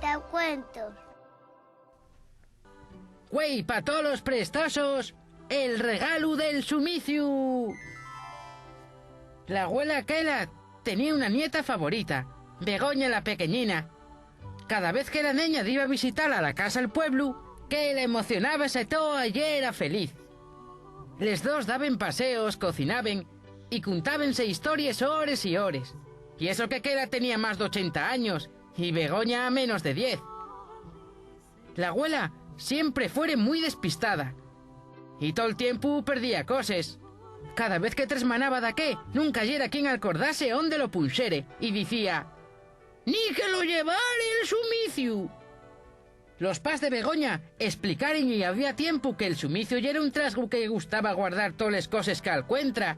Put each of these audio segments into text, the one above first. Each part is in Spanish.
te cuento. Güey, pa' todos los prestosos, el regalo del sumiciu. La abuela Kela tenía una nieta favorita, Begoña la pequeñina. Cada vez que la niña iba a visitarla a la casa del pueblo, que le emocionaba-se todo y era feliz. Les dos daban paseos, cocinaban y contábanse historias hores y hores. Y eso que Kela tenía más de 80 años y Begoña menos de 10. La abuela siempre fuera muy despistada y todo el tiempo perdía cosas. Cada vez que tresmanaba de qué, nunca era quien acordase onde lo punxere y decía: «Ni que lo llevare el sumiciu». Los pas de Begoña explicaron y había tiempo que el sumiciu era un trasgo que gustaba guardar todas las cosas que alcuentra.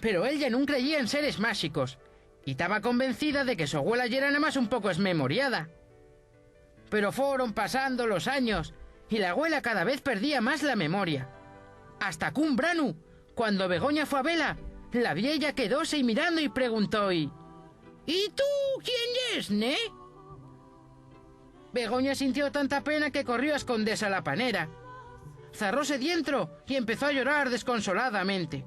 Pero ella no creía en seres mágicos y estaba convencida de que su abuela ya era nada más un poco esmemoriada. Pero fueron pasando los años y la abuela cada vez perdía más la memoria. Hasta que un branu, cuando Begoña fue a vela, la vieja quedóse mirando y preguntó: ¿Y tú quién es, ne? Begoña sintió tanta pena que corrió a esconderse a la panera. Cerróse dentro y empezó a llorar desconsoladamente.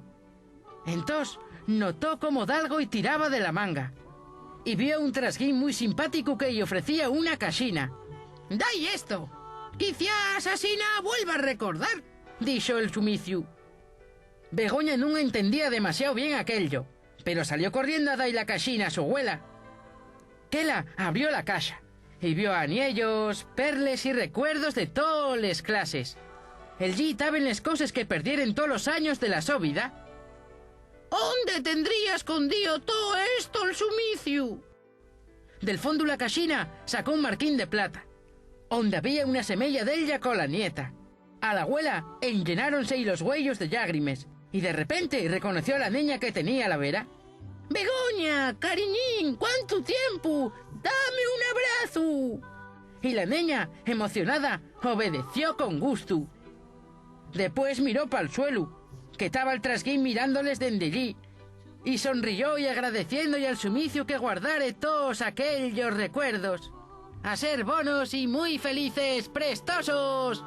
Entonces notó como dalgo y tiraba de la manga y vio un trasguín muy simpático que le ofrecía una casina. «Dai esto, quizás así no vuelva a recordar», dijo el sumiciu. Begoña no entendía demasiado bien aquello, pero salió corriendo a dar la casina a su abuela. Kela abrió la caja y vio anillos, perles y recuerdos de todas las clases. El allí estaban las cosas que perdieron todos los años de la su vida. «¿Dónde tendría escondido todo esto el sumiciu?» Del fondo de la casina sacó un marquín de plata, donde había una semilla de ella con la nieta. A la abuela enllenáronse y los huellos de lágrimas, y de repente reconoció a la niña que tenía a la vera. «Begoña, cariñín, ¿cuánto tiempo? ¡Dame un abrazo!» Y la niña, emocionada, obedeció con gusto. Después miró para el suelo, que estaba el trasguín mirándoles desde allí, y sonrió y agradeciendo y al sumiciu que guardare todos aquellos recuerdos. A ser bonos y muy felices prestosos.